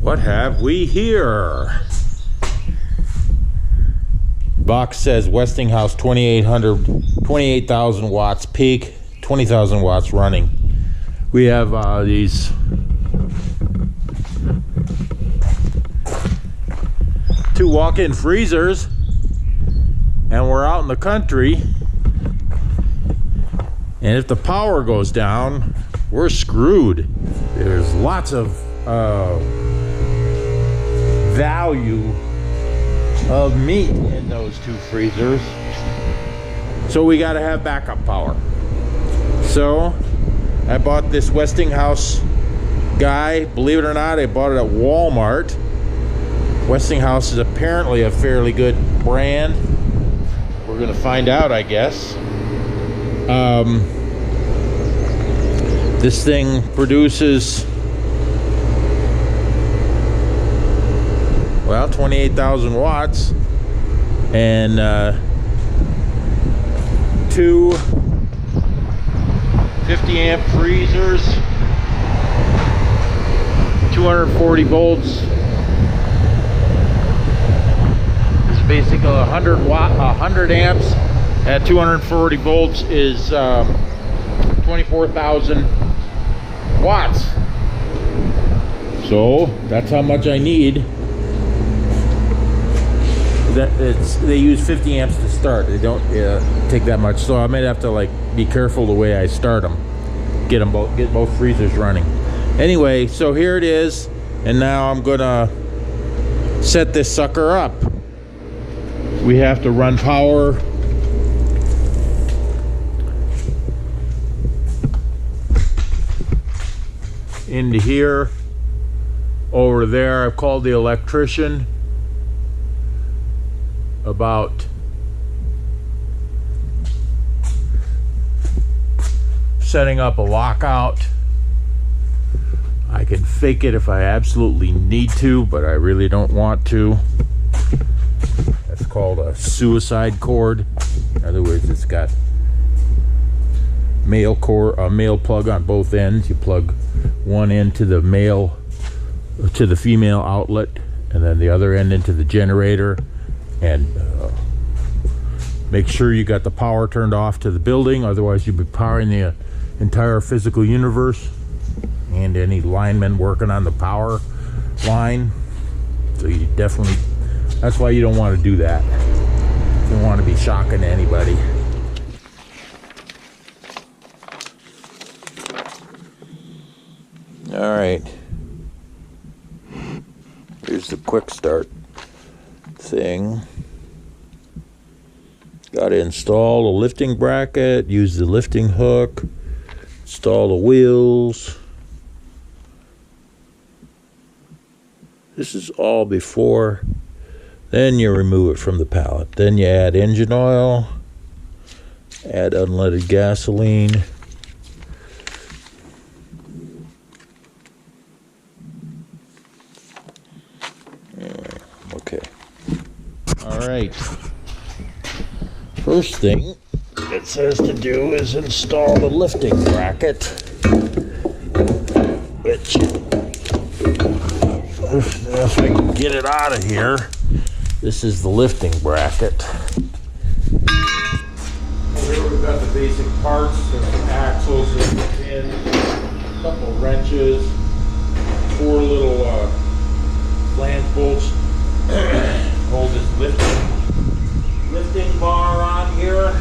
What have we here? Box says Westinghouse 28,000 watts peak, 20,000 watts running. We have these two walk-in freezers, and we're out in the country, and if the power goes down, we're screwed. There's lots of value of meat in those two freezers, so we got to have backup power. So I bought this Westinghouse guy. Believe it or not, I bought it at Walmart. Westinghouse is apparently a fairly good brand. We're gonna find out, I guess. This thing produces, well, 28,000 watts, and two 50 amp freezers, 240 volts. It's basically 100 amps at 240 volts is 24,000 watts. So that's how much I need. They use 50 amps to start. They don't take that much, so I might have to like be careful the way I start them. Get both freezers running. Anyway, so here it is, and now I'm gonna set this sucker up. We have to run power into here, over there. I've called the electrician about setting up a lockout. I can fake it if I absolutely need to, but I really don't want to. That's called a suicide cord. In other words, it's got male plug on both ends. You plug one end to the female outlet, and then the other end into the generator, and make sure you got the power turned off to the building, otherwise you'll be powering the entire physical universe and any linemen working on the power line. So you definitely, that's why you don't want to do that. You don't want to be shocking to anybody. All right, here's the quick start thing. Got to install a lifting bracket, use the lifting hook, install the wheels. This is all before. Then you remove it from the pallet. Then you add engine oil, add unleaded gasoline. Okay. All right. First thing it says to do is install the lifting bracket, which, if I can get it out of here, this is the lifting bracket. Here we've got the basic parts, the axles, the pins, a couple wrenches, 4 little flange bolts. Hold this lifting bar on here.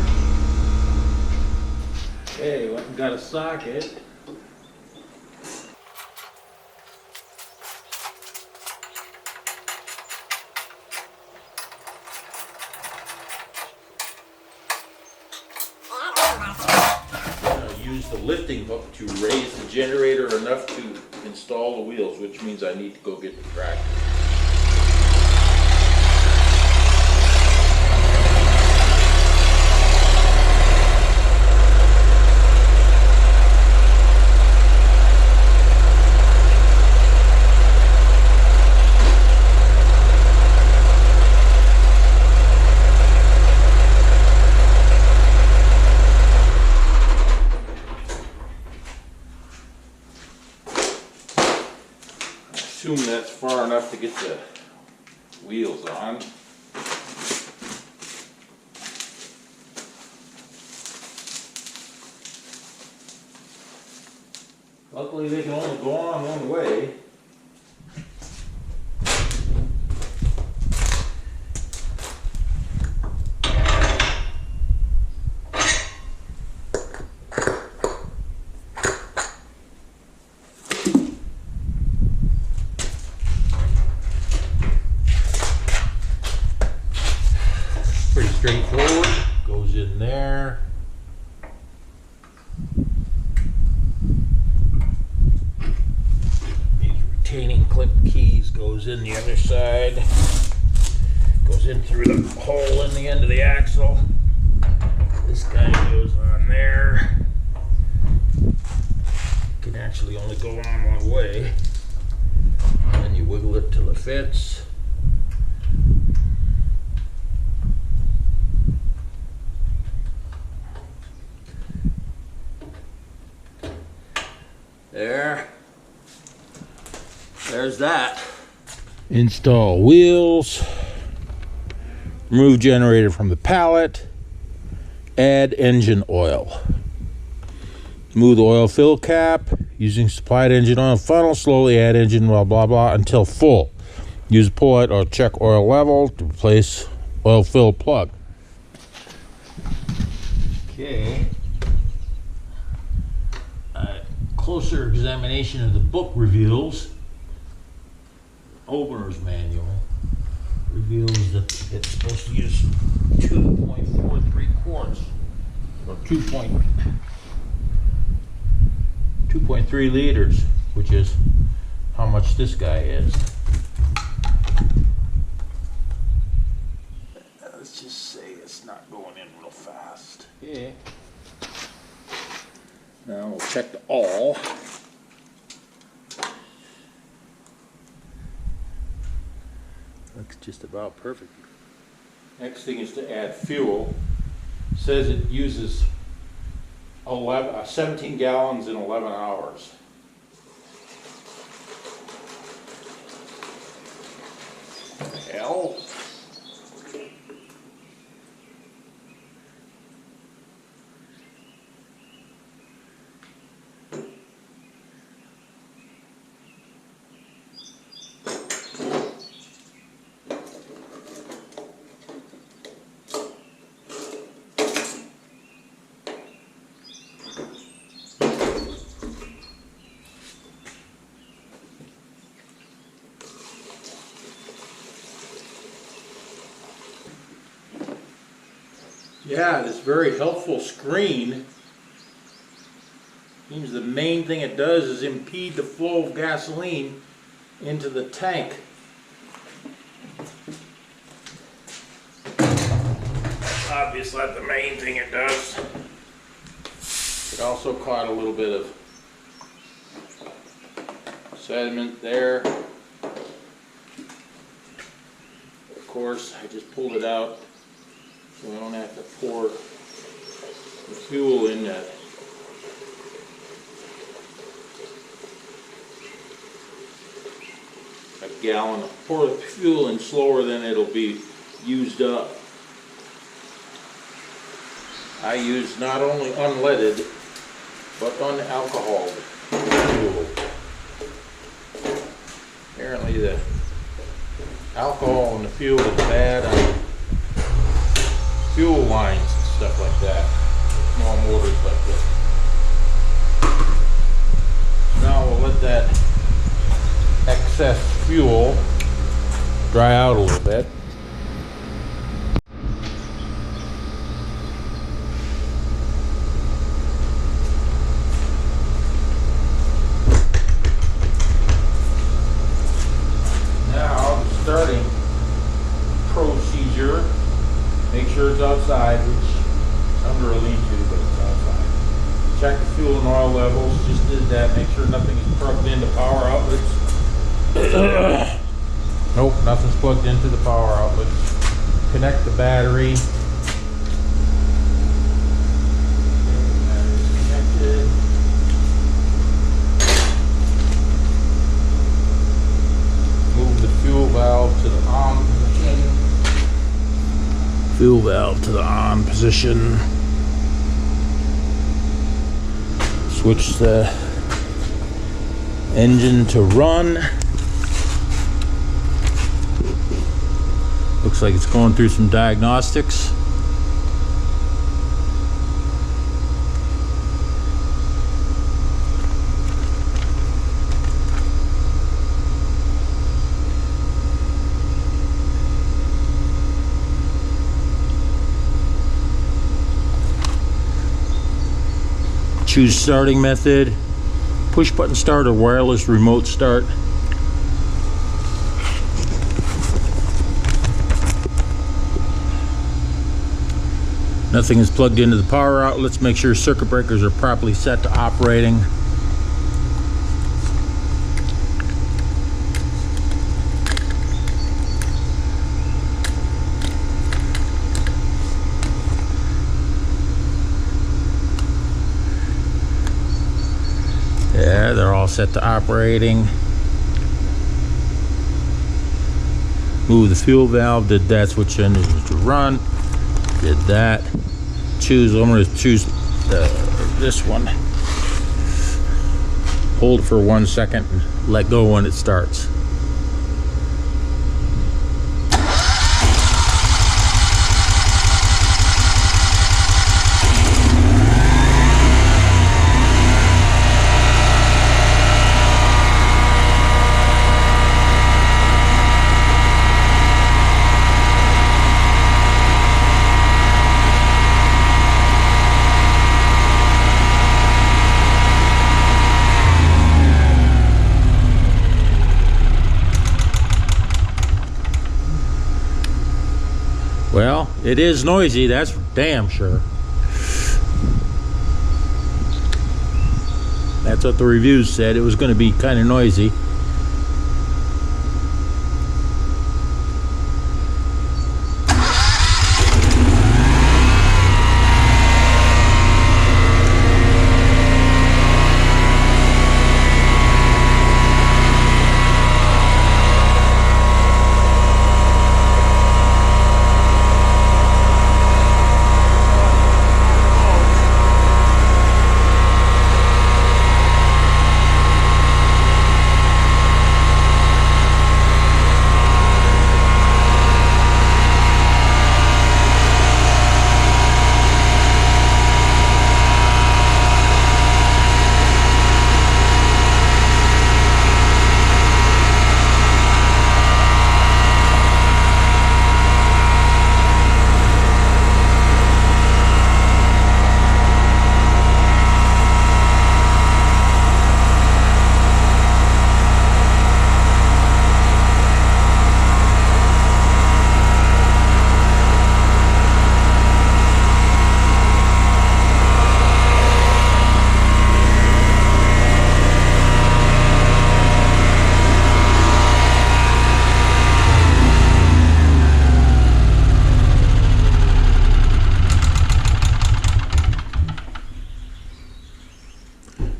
Okay, well, got a socket. Use the lifting hook to raise the generator enough to install the wheels, which means I need to go get the tractor. Assume that's far enough to get the wheels on. Luckily they can only go on one way. Pretty straightforward. Goes in there. Retaining clip keys goes in the other side, goes in through the hole in the end of the axle. This guy goes on there. Can actually only go on one way. And then you wiggle it till it fits. There's that. Install wheels. Remove generator from the pallet. Add engine oil. Remove the oil fill cap. Using supplied engine oil funnel, slowly add engine blah blah blah until full. Use pull-out or check oil level to replace oil fill plug. Okay. Closer examination of the book reveals, owner's manual reveals that it's supposed to use 2.43 quarts or 2.3 liters, which is how much this guy is. Let's just say it's not going in real fast. Yeah. Now we'll check the all. Looks just about perfect. Next thing is to add fuel. It says it uses 17 gallons in 11 hours. Hell. Yeah, this very helpful screen seems the main thing it does is impede the flow of gasoline into the tank. Obviously, that's the main thing it does. It also caught a little bit of sediment there. Of course, I just pulled it out so I don't have to pour the fuel in that. A gallon. Pour the fuel in slower than it'll be used up. I use not only unleaded but unalcoholed fuel. Apparently the alcohol in the fuel is bad on fuel lines and stuff like that. Small motors like this. Now we'll let that excess fuel dry out a little bit. Now the starting procedure. Make sure it's outside, which is under a lean-to, but it's outside. Check the fuel and oil levels. Just did that. Make sure nothing is plugged into power outlets. Nope, nothing's plugged into the power outlets. Connect the battery. Battery's connected. fuel valve to the on position. Switch the engine to run. Looks like it's going through some diagnostics. Choose starting method, push button start or wireless remote start. Nothing is plugged into the power outlets. Make sure circuit breakers are properly set to operating. Yeah, they're all set to operating. Move the fuel valve, did that. Switch engine to run, did that. I'm going to choose this one. Hold for 1 second and let go when it starts. Well, it is noisy, that's damn sure. That's what the reviews said. It was going to be kind of noisy.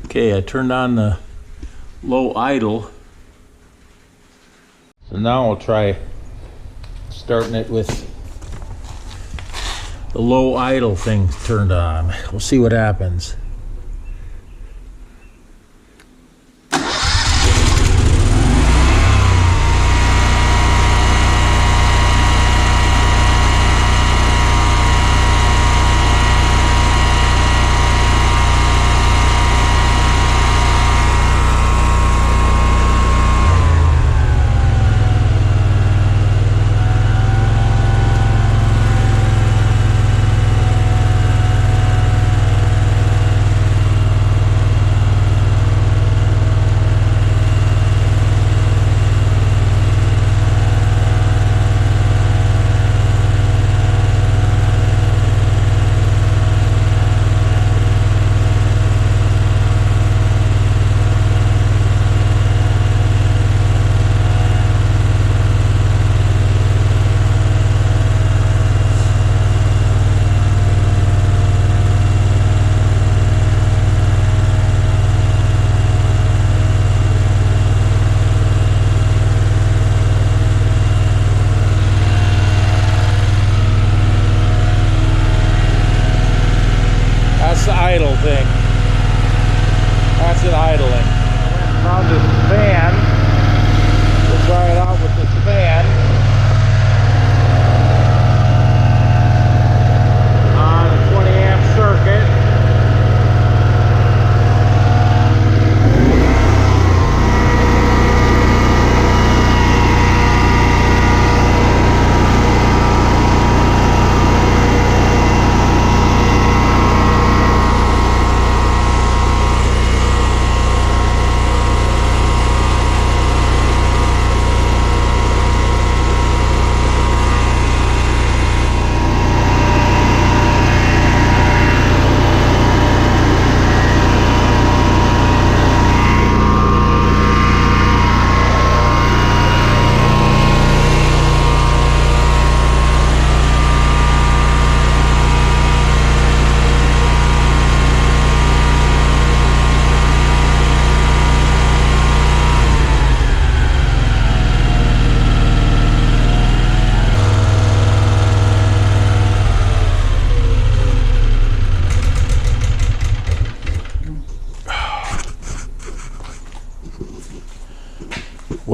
Okay, I turned on the low idle. So now I'll try starting it with the low idle thing turned on. We'll see what happens.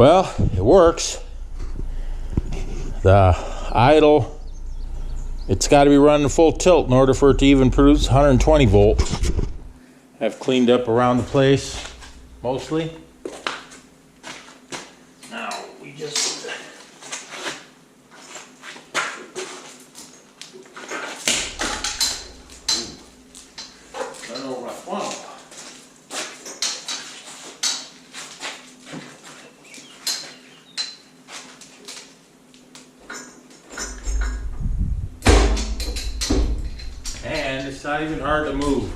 Well, it works. The idle, it's got to be running full tilt in order for it to even produce 120 volt. I've cleaned up around the place mostly. Now we just turn over my funnel. And it's not even hard to move.